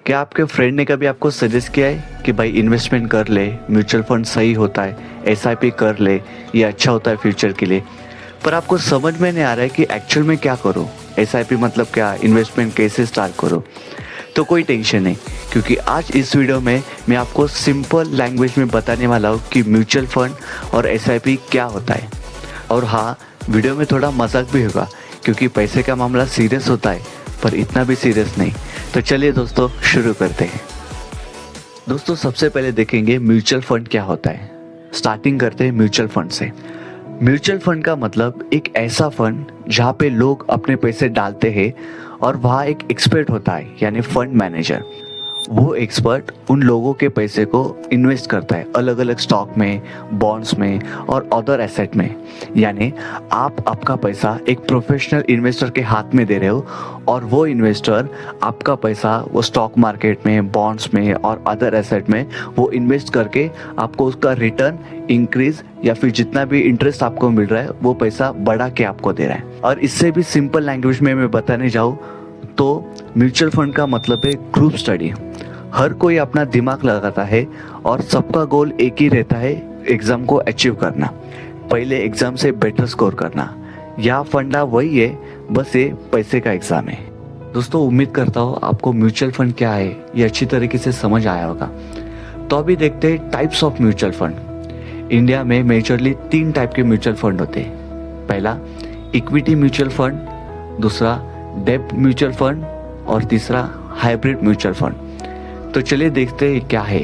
क्या आपके फ्रेंड ने कभी आपको सजेस्ट किया है कि भाई इन्वेस्टमेंट कर ले, म्यूचुअल फंड सही होता है, एसआईपी कर ले, ये अच्छा होता है फ्यूचर के लिए, पर आपको समझ में नहीं आ रहा है कि एक्चुअल में क्या करूँ, एसआईपी मतलब क्या, इन्वेस्टमेंट कैसे स्टार्ट करूँ? तो कोई टेंशन नहीं, क्योंकि आज इस वीडियो में मैं आपको सिंपल लैंग्वेज में बताने वाला हूँ कि म्यूचुअल फंड और एसआईपी क्या होता है। और हाँ, वीडियो में थोड़ा मजाक भी होगा क्योंकि पैसे का मामला सीरियस होता है, पर इतना भी सीरियस नहीं। तो चलिए दोस्तों, शुरू करते हैं। दोस्तों, सबसे पहले देखेंगे म्यूचुअल फंड क्या होता है। स्टार्टिंग करते हैं म्यूचुअल फंड से। म्यूचुअल फंड का मतलब एक ऐसा फंड जहाँ पे लोग अपने पैसे डालते हैं और वहाँ एक एक्सपर्ट होता है, यानी फंड मैनेजर। वो एक्सपर्ट उन लोगों के पैसे को इन्वेस्ट करता है अलग अलग स्टॉक में, बॉन्ड्स में और अदर एसेट में। यानी आप आपका पैसा एक प्रोफेशनल इन्वेस्टर के हाथ में दे रहे हो और वो इन्वेस्टर आपका पैसा वो स्टॉक मार्केट में, बॉन्ड्स में और अदर एसेट में वो इन्वेस्ट करके आपको उसका रिटर्न इंक्रीज या फिर जितना भी इंटरेस्ट आपको मिल रहा है वो पैसा बढ़ा के आपको दे रहा है। और इससे भी सिंपल लैंग्वेज में मैं बताने जाऊँ तो म्यूचुअल फंड का मतलब है ग्रुप स्टडी। हर कोई अपना दिमाग लगाता है और सबका गोल एक ही रहता है, एग्जाम को अचीव करना, पहले एग्जाम से बेटर स्कोर करना। यह फंडा वही है, बस ये पैसे का एग्जाम है। दोस्तों, उम्मीद करता हूँ आपको म्यूचुअल फंड क्या है ये अच्छी तरीके से समझ आया होगा। तो अभी देखते हैं types of mutual fund. India में मेजरली 3 टाइप के म्यूचुअल फंड होते हैं। पहला इक्विटी म्यूचुअल फंड, दूसरा डेब्ट म्यूचुअल फंड और तीसरा हाइब्रिड म्यूचुअल फंड। तो चलिए देखते हैं क्या है।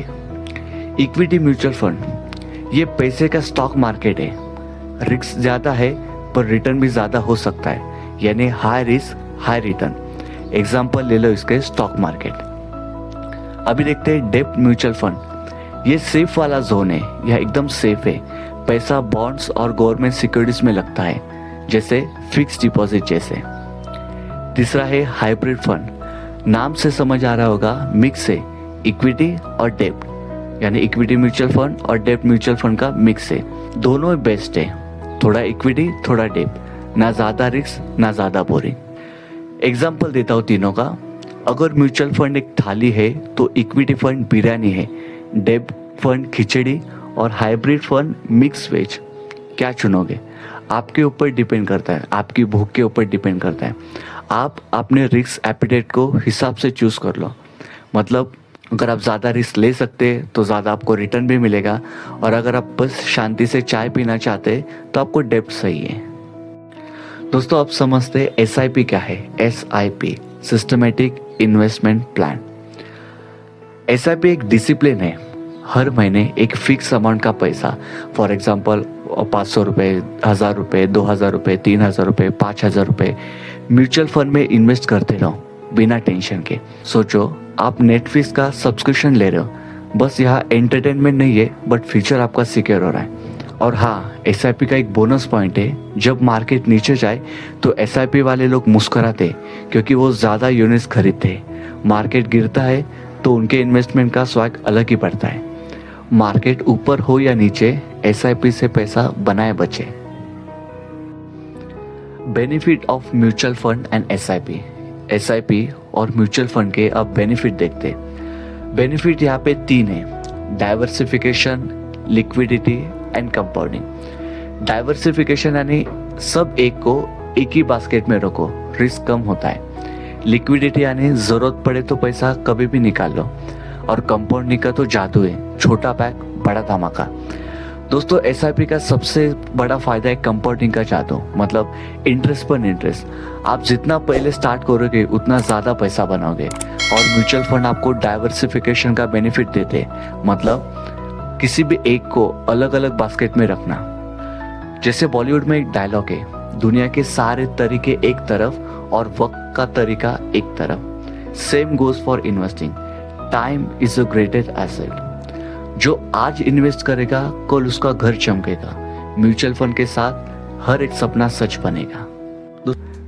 इक्विटी म्यूचुअल फंड ये पैसे का स्टॉक मार्केट है। रिस्क ज़्यादा है पर रिटर्न भी ज़्यादा हो सकता है, यानी high risk high return. Example ले लो इसके स्टॉक मार्केट। अभी देखते हैं डेब्ट म्यूचुअल फंड। ये सेफ वाला जोन है, यह एकदम सेफ है। पैसा बॉन्ड्स और गवर्नमेंट सिक्योरिटीज में लगता है, जैसे फिक्स डिपॉजिट जैसे। तीसरा है हाइब्रिड फंड। नाम से समझ आ रहा होगा, मिक्स है इक्विटी और डेब्ट, यानी इक्विटी म्यूचुअल फंड और डेब्ट म्यूचुअल फंड का मिक्स है। दोनों बेस्ट है, थोड़ा इक्विटी थोड़ा डेब्ट, ना ज़्यादा रिस्क ना ज़्यादा बोरिंग। एग्जाम्पल देता हूँ तीनों का। अगर म्यूचुअल फंड एक थाली है तो इक्विटी फंड बिरयानी है, डेब्ट फंड खिचड़ी और हाइब्रिड फंड मिक्स वेज। क्या चुनोगे? आपके ऊपर डिपेंड करता है, आपकी भूख के ऊपर डिपेंड करता है। आप अपने रिस्क एपिटाइट को हिसाब से चूज़ कर लो। मतलब अगर आप ज़्यादा रिस्क ले सकते हैं तो ज़्यादा आपको रिटर्न भी मिलेगा, और अगर आप बस शांति से चाय पीना चाहते हैं तो आपको डेब्ट सही है। दोस्तों, आप समझते हैं एसआईपी क्या है। SIP systematic investment plan. SIP एक डिसिप्लिन है। हर महीने एक फिक्स अमाउंट का पैसा, फॉर एग्जांपल 500 रुपये, 1000 रुपये, 2000 रुपये, 3000 रुपये, 5000 रुपये म्यूचुअल फंड में इन्वेस्ट करते रहो बिना टेंशन के। सोचो आप नेटफ्लिक्स का सब्सक्रिप्शन ले रहे हो, बस यहाँ एंटरटेनमेंट नहीं है बट फ्यूचर आपका सिक्योर हो रहा है। और हाँ, एसआईपी का एक बोनस पॉइंट है, जब मार्केट नीचे जाए तो एसआईपी वाले लोग मुस्कुराते क्योंकि वो ज़्यादा यूनिट्स खरीदते। मार्केट गिरता है तो उनके इन्वेस्टमेंट का स्वाग अलग ही पड़ता है। मार्केट ऊपर हो या नीचे, एसआईपी से पैसा बनाए बचे। Benefit of mutual fund and SIP. SIP और म्यूचुअल फंड के अब बेनिफिट देखते हैं। बेनिफिट यहाँ पे 3 है: diversification, liquidity and compounding. Diversification यानी सब एक को एक ही बास्केट में रखो, रिस्क कम होता है। लिक्विडिटी यानी जरूरत पड़े तो पैसा कभी भी निकाल लो। और कंपाउंडिंग का तो जादू है, छोटा पैक बड़ा धमाका। दोस्तों, एसआईपी का सबसे बड़ा फायदा है कंपाउंडिंग का जादू, मतलब इंटरेस्ट पर इंटरेस्ट। आप जितना पहले स्टार्ट करोगे उतना ज़्यादा पैसा बनाओगे। और म्यूचुअल फंड आपको डाइवर्सिफिकेशन का बेनिफिट देते हैं, मतलब किसी भी एक को अलग अलग बास्केट में रखना। जैसे बॉलीवुड में एक डायलॉग है, दुनिया के सारे तरीके एक तरफ और वक्त का तरीका एक तरफ। Same goes for investing. Time is the greatest asset. जो आज इन्वेस्ट करेगा कल उसका घर चमकेगा। म्यूचुअल फंड के साथ हर एक सपना सच बनेगा।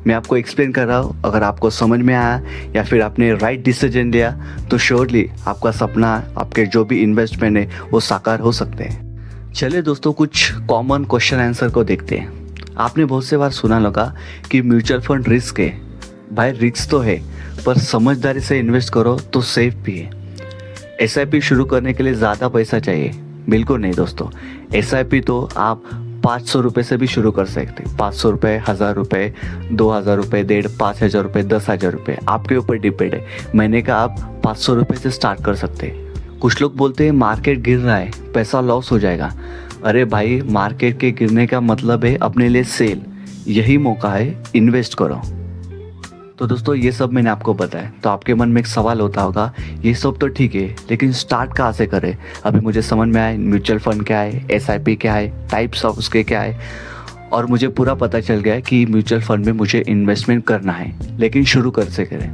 मैं आपको एक्सप्लेन कर रहा हूँ, अगर आपको समझ में आया या फिर आपने राइट डिसीजन लिया तो श्योरली आपका सपना, आपके जो भी इन्वेस्टमेंट है वो साकार हो सकते हैं। चलिए दोस्तों, कुछ कॉमन क्वेश्चन आंसर को देखते हैं। आपने बहुत से बार सुना होगा कि म्यूचुअल फंड रिस्क है। भाई रिस्क तो है, पर समझदारी से इन्वेस्ट करो तो सेफ भी है। एसआईपी शुरू करने के लिए ज़्यादा पैसा चाहिए? बिल्कुल नहीं दोस्तों। एसआईपी तो आप 500 रुपये से भी शुरू कर सकते हैं। 500 रुपये, 1000 रुपये, 2000 रुपये, 5000 रुपये, 10,000 रुपये, आपके ऊपर डिपेंड है। महीने का आप 500 रुपये से स्टार्ट कर सकते हैं। कुछ लोग बोलते हैं मार्केट गिर रहा है, पैसा लॉस हो जाएगा। अरे भाई, मार्केट के गिरने का मतलब है अपने लिए सेल। यही मौका है, इन्वेस्ट करो। तो दोस्तों ये सब मैंने आपको बताया, तो आपके मन में एक सवाल होता होगा, ये सब तो ठीक है लेकिन स्टार्ट कहाँ से करें? अभी मुझे समझ में आया म्यूचुअल फंड क्या है, एसआईपी क्या है, टाइप्स ऑफ उसके क्या है, और मुझे पूरा पता चल गया है कि म्यूचुअल फंड में मुझे इन्वेस्टमेंट करना है, लेकिन शुरू कैसे करें?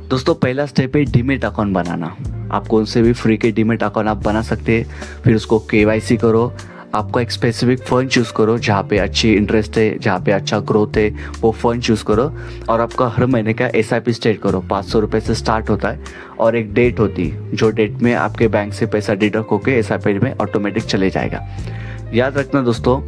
दोस्तों पहला स्टेप है डीमेट अकाउंट बनाना। आप कौन से भी फ्री के डीमेट अकाउंट आप बना सकते हैं। फिर उसको केवाईसी करो। आपका एक स्पेसिफिक फंड चूज़ करो जहाँ पे अच्छी इंटरेस्ट है, जहाँ पे अच्छा ग्रोथ है, वो फंड चूज़ करो। और आपका हर महीने का एसआईपी स्टार्ट करो। 500 रुपये से स्टार्ट होता है और एक डेट होती है, जो डेट में आपके बैंक से पैसा डिडक्ट होकर एसआईपी में ऑटोमेटिक चले जाएगा। याद रखना दोस्तों,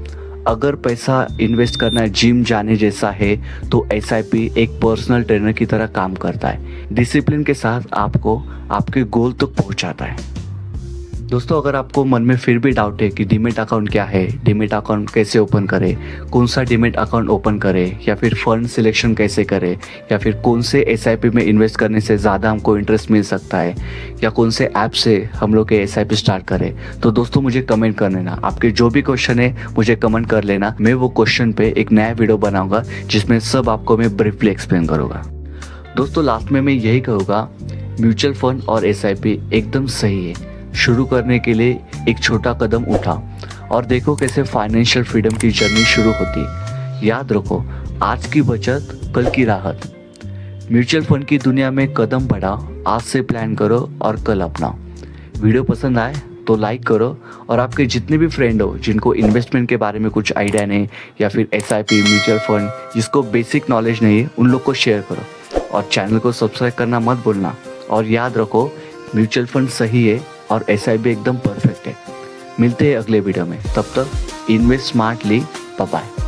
अगर पैसा इन्वेस्ट करना जिम जाने जैसा है तो एसआईपी एक पर्सनल ट्रेनर की तरह काम करता है। डिसिप्लिन के साथ आपको आपके गोल तक पहुंचाता है। दोस्तों अगर आपको मन में फिर भी डाउट है कि डीमेट अकाउंट क्या है, डीमेट अकाउंट कैसे ओपन करें, कौन सा डीमेट अकाउंट ओपन करें, या फिर फंड सिलेक्शन कैसे करें, या फिर कौन से एसआईपी में इन्वेस्ट करने से ज़्यादा हमको इंटरेस्ट मिल सकता है, या कौन से ऐप से हम लोग के एसआईपी स्टार्ट करें, तो दोस्तों मुझे कमेंट कर लेना। आपके जो भी क्वेश्चन है मुझे कमेंट कर लेना। मैं वो क्वेश्चन पे एक नया वीडियो बनाऊंगा जिसमें सब आपको मैं ब्रीफली एक्सप्लेन करूँगा। दोस्तों लास्ट में मैं यही कहूँगा, म्यूचुअल फंड और एसआईपी एकदम सही है। शुरू करने के लिए एक छोटा कदम उठाओ और देखो कैसे फाइनेंशियल फ्रीडम की जर्नी शुरू होती है। याद रखो, आज की बचत कल की राहत। म्यूचुअल फंड की दुनिया में कदम बढ़ाओ, आज से प्लान करो और कल अपनाओ। वीडियो पसंद आए तो लाइक करो, और आपके जितने भी फ्रेंड हो जिनको इन्वेस्टमेंट के बारे में कुछ आइडिया नहीं, या फिर एसआईपी, म्यूचुअल फंड जिसको बेसिक नॉलेज नहीं है, उन लोग को शेयर करो। और चैनल को सब्सक्राइब करना मत भूलना। और याद रखो, म्यूचुअल फंड सही है और एसआईपी एकदम परफेक्ट है। मिलते हैं अगले वीडियो में, तब तक इन्वेस्ट स्मार्टली। Bye bye.